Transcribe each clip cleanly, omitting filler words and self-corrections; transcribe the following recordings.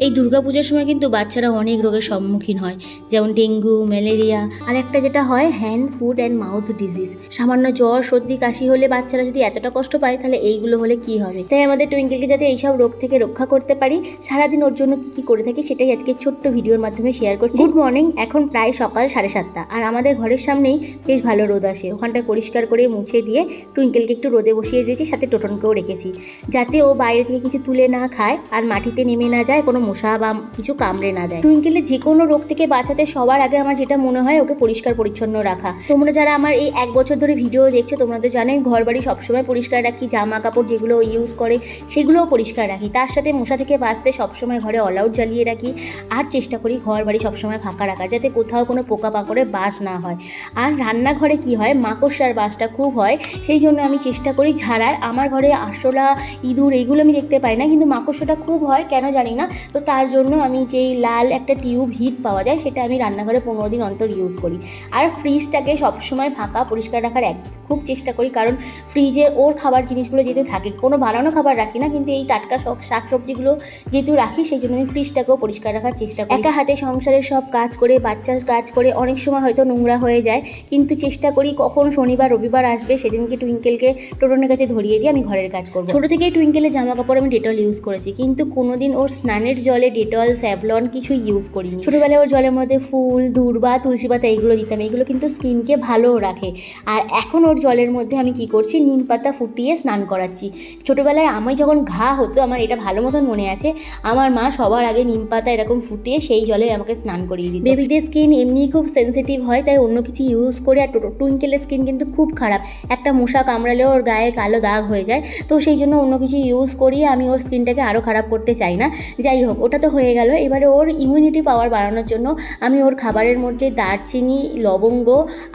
এই দুর্গাপূজার সময় কিন্তু বাচ্চারা অনেক রোগের সম্মুখীন হয়, যেমন ডেঙ্গু, ম্যালেরিয়া, আর একটা যেটা হয় hand, foot and mouth disease. সামান্য জ্বর, সর্দি, কাশি হলে বাচ্চারা যদি এতটা কষ্ট পায় তাহলে এইগুলো হলে কি হবে। তাই আমাদের টুইঙ্কেলকে যাতে এইসব রোগ থেকে রক্ষা করতে পারি, সারাদিন ওর জন্য কি করে থাকি সেটাই আজকে ছোট্ট ভিডিওর মাধ্যমে শেয়ার করছি। গুড মর্নিং, এখন প্রায় সকাল 7:30, আর আমাদের ঘরের সামনেই বেশ ভালো রোদ আসে। ওখানটায় পরিষ্কার করে মুছে দিয়ে টুইঙ্কেলকে একটু রোদে বসিয়ে দিয়েছি, সাথে টোটনকেও রেখেছি, যাতে ও বাইরে থেকে কিছু তুলে না খায় আর মাটিতে নেমে না যায়, কোনো মশা বা কিছু কামড়ে না দেয়। টুইঙ্কেলের যে কোনো রোগ থেকে বাঁচাতে সবার আগে আমার যেটা মনে হয় ওকে পরিষ্কার পরিচ্ছন্ন রাখা। তোমরা যারা আমার এই 1 বছর ধরে ভিডিও দেখছো তোমরা তো জানোই ঘর বাড়ি সবসময় পরিষ্কার রাখি, জামা কাপড় যেগুলো ইউজ করে সেগুলোও পরিষ্কার রাখি, তার সাথে মশা থেকে বাঁচতে সবসময় ঘরে অল আউট জ্বালিয়ে রাখি, আর চেষ্টা করি ঘর বাড়ি সবসময় ফাঁকা রাখার, যাতে কোথাও কোনো পোকা পাকড়ে বাস না হয়। আর রান্নাঘরে কি হয়, মাকড়সার বাসটা খুব হয়, সেই জন্য আমি চেষ্টা করি ঝাড়ার। আমার ঘরে আরশোলা, ইঁদুর এইগুলো আমি দেখতে পাই না, কিন্তু মাকড়সাটা খুব হয়, কেন জানি না। তো তার জন্য আমি যেই লাল একটা টিউব হিট পাওয়া যায় সেটা আমি রান্নাঘরে 15 দিন অন্তর ইউজ করি। আর ফ্রিজটাকে সবসময় ফাঁকা পরিষ্কার রাখার খুব চেষ্টা করি, কারণ ফ্রিজে ওর খাবার জিনিসগুলো যেহেতু থাকে, কোনো বানানো খাবার রাখি না, কিন্তু এই টাটকা শাকসবজিগুলো যেহেতু রাখি সেই জন্য আমি ফ্রিজটাকেও পরিষ্কার রাখার চেষ্টা করি। একা হাতে সংসারের সব কাজ করে, বাচ্চার কাজ করে অনেক সময় হয়তো নোংরা হয়ে যায়, কিন্তু চেষ্টা করি কখন শনিবার রবিবার আসবে সেদিনকে টুইঙ্কেলকে টোটনের কাছে ধরিয়ে দিয়ে আমি ঘরের কাজ করবো। ছোটো থেকেই টুইঙ্কেলের জামা কাপড় আমি ডেটল ইউজ করেছি, কিন্তু কোনোদিন ওর স্নানের জলে ডেটল, স্যাভলন কিছু ইউজ করিনি। ছোটোবেলায় ওর জলের মধ্যে ফুল, দূর্বা, তুলসী পাতা এইগুলো দিতাম, এইগুলো কিন্তু স্কিনকে ভালো রাখে। আর এখন ওর জলের মধ্যে আমি কি করছি, নিম পাতা ফুটিয়ে স্নান করাচ্ছি। ছোটোবেলায় আমি যখন ঘা হতো, আমার এটা ভালো মতন মনে আছে, আমার মা সবার আগে নিম পাতা এরকম ফুটিয়ে সেই জলে আমাকে স্নান করিয়ে দিত। বেবিদের স্কিন এমনি খুব সেন্সিটিভ হয়, তাই অন্য কিছু ইউজ করে। আর টুইঙ্কেলের স্কিন কিন্তু খুব খারাপ, একটা মশা কামড়ালেও ওর গায়ে কালো দাগ হয়ে যায়, তো সেই জন্য অন্য কিছু ইউজ করিয়ে আমি ওর স্কিনটাকে আরও খারাপ করতে চাই না। যাই হোক, ওটা তো হয়ে গেল। এবারে ওর ইমিউনিটি পাওয়ার বাড়ানোর জন্য আমি ওর খাবারের মধ্যে দারচিনি, লবঙ্গ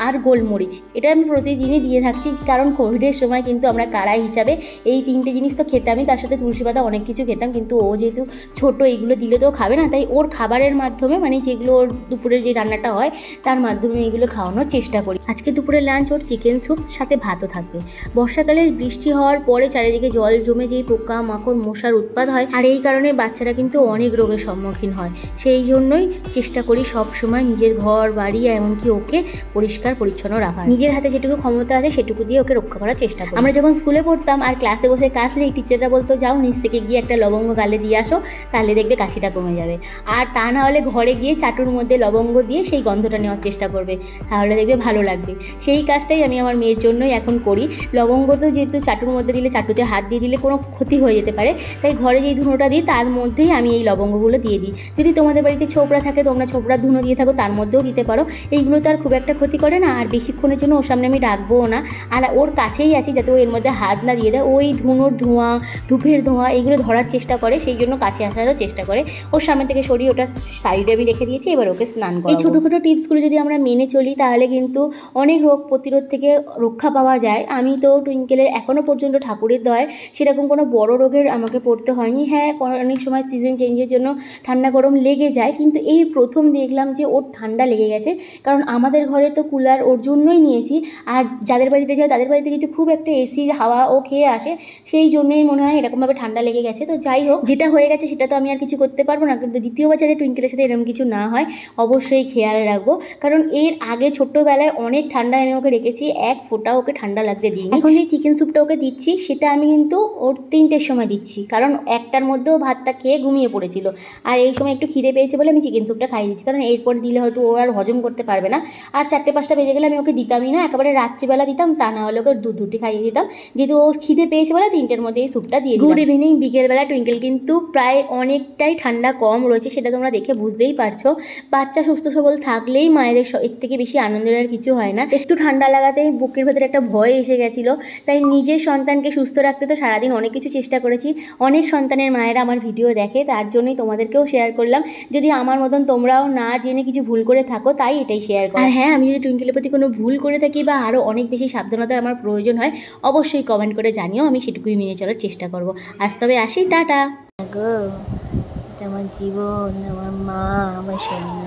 আর গোলমরিচ এটা আমি প্রতিদিনই দিয়ে থাকছি, কারণ কোভিডের সময় কিন্তু আমরা কাড়াই হিসাবে এই 3টে জিনিস তো খেতামই, তার সাথে তুলসী পাতা অনেক কিছু খেতাম, কিন্তু ও যেহেতু ছোটো এইগুলো দিলে তো খাবে না, তাই ওর খাবারের মাধ্যমে, মানে যেগুলো ওর দুপুরের যে রান্নাটা হয় তার মাধ্যমে এইগুলো খাওয়ানোর চেষ্টা করি। আজকে দুপুরে লাঞ্চ ওর চিকেন স্যুপ, সাথে ভাতও থাকবে। বর্ষাকালে বৃষ্টি হওয়ার পরে চারিদিকে জল জমে যেই পোকা মাকড় মশার উৎপাত হয়, আর এই কারণে বাচ্চারা কিন্তু অনেক রোগের সম্মুখীন হয়। সেই জন্যই চেষ্টা করি সব সময় নিজের ঘর বাড়ি এমনকি ওকে পরিষ্কার পরিচ্ছন্ন রাখা, নিজের হাতে যেটুকু ক্ষমতা আছে সেটুকু দিয়ে ওকে রক্ষা করার চেষ্টা করি। আমরা যখন স্কুলে পড়তাম আর ক্লাসে বসে কাশলেই টিচাররা বলতো, যাও নিচ থেকে গিয়ে একটা লবঙ্গ গালে দিয়ে আসো, তাহলে দেখবে কাশিটা কমে যাবে। আর তা না হলে ঘরে গিয়ে চাটুর মধ্যে লবঙ্গ দিয়ে সেই গন্ধটা নেওয়ার চেষ্টা করবে, তাহলে দেখবে ভালো লাগবে। সেই কাজটাই আমি আমার মেয়ের জন্যই এখন করি। লবঙ্গ তো যেহেতু চাটুর মধ্যে দিলে, চাটুতে হাত দিয়ে দিলে কোনো ক্ষতি হয়ে যেতে পারে, তাই ঘরে যেই ধুনোটা দিই তার মধ্যেই আমি এই লবঙ্গগুলো দিয়ে দিই। যদি তোমাদের বাড়িতে ছোবড়া থাকে, তোমরা ছোবড়ার ধুনো দিয়ে থাকো, তার মধ্যেও দিতে পারো। এইগুলো তো আর খুব একটা ক্ষতি করে না, আর বেশিক্ষণের জন্য ওর সামনে আমি রাখবোও না, আর ওর কাছেই আছি যাতে ও এর মধ্যে হাত না দিয়ে দেয়। ওই ধুনোর ধোঁয়া, ধূপের ধোঁয়া এগুলো ধরার চেষ্টা করে, সেই জন্য কাছে আসারও চেষ্টা করে। ওর সামনে থেকে সরিয়ে ওটা সাইডে আমি রেখে দিয়েছি, এবার ওকে স্নান করাবো। এই ছোটোখাটো টিপসগুলো যদি আমরা মেনে চলি তাহলে কিন্তু অনেক রোগ প্রতিরোধ থেকে রক্ষা পাওয়া যায়। আমি তো টুইঙ্কেলের এখনও পর্যন্ত ঠাকুরের দয়ায় সেরকম কোনো বড় রোগের আমাকে পড়তে হয়নি। হ্যাঁ, অনেক সময় সিজন চেঞ্জের জন্য ঠান্ডা গরম লেগে যায়, কিন্তু এই প্রথম দেখলাম যে ওর ঠান্ডা লেগে গেছে, কারণ আমাদের ঘরে তো কুলার ওর জন্যই নিয়েছি, আর যাদের বাড়িতে যায় তাদের বাড়িতে যেহেতু খুব একটা এসির হাওয়া ও খেয়ে আসে, সেই জন্যই মনে হয় এরকমভাবে ঠান্ডা লেগে গেছে। তো যাই হোক, যেটা হয়ে গেছে সেটা তো আমি আর কিছু করতে পারবো না, কিন্তু দ্বিতীয়বার যাতে টুইঙ্কেলের সাথে এরকম কিছু না হয় অবশ্যই খেয়াল রাখবো, কারণ এর আগে ছোট্টবেলায় অনেক ঠান্ডা আমি ওকে রেখেছি, এক ফোঁটা ওকে ঠান্ডা লাগতে দিই। এখন যে চিকেন স্যুপটা ওকে দিচ্ছি সেটা আমি কিন্তু ওর 3টের সময় দিচ্ছি, কারণ 1টার মধ্যেও ভাতটা খেয়ে ঘুমিয়ে পড়েছিল, আর এই সময় একটু খিদে পেয়েছে বলে আমি চিকেন স্যুপটা খাইয়ে দিচ্ছি, কারণ এরপর দিলে হয়তো ও আর হজম করতে পারবে না। আর 4টে-5টা বেজে গেলে আমি ওকে দিতামই না, একেবারে রাত্রিবেলা দিতাম, তা না হলে ওকে দুধ খাইয়ে দিতাম, যেহেতু ওর খিদে পেয়েছে বলে 3টের মধ্যে এই স্যুপটা দিয়ে দিই। গুড ইভিনিং, বিকেলবেলা টুইঙ্কেল কিন্তু প্রায় অনেকটাই ঠান্ডা কম রয়েছে, সেটা তোমরা দেখে বুঝতেই পারছো। বাচ্চা সুস্থ সবল থাকলেই মায়েদের এর থেকে বেশি আনন্দের আর কিছু হয় না। একটু ঠান্ডা লাগাতেই বুকের ভেতরে একটা ভয় এসে গেছিলো, তাই নিজের সন্তানকে সুস্থ রাখতে তো সারাদিন অনেক কিছু চেষ্টা করেছি। অনেক সন্তানের মায়েরা আমার ভিডিও দেখে, তার জন্যই তোমাদেরকেও শেয়ার করলাম। যদি আমার মতন তোমরাও না জেনে কিছু ভুল করে থাকো, তাই এটাই শেয়ার করো। আর হ্যাঁ, আমি যদি টুইঙ্কেলের প্রতি কোনো ভুল করে থাকি বা আরও অনেক বেশি সাবধানতার আমার প্রয়োজন হয়, অবশ্যই কমেন্ট করে জানিও, আমি সেটুকুই মেনে চলার চেষ্টা করবো। আজ তবে আসি, টাটা গো। এটা আমার জীবন, আমার মা, আমার সোনা।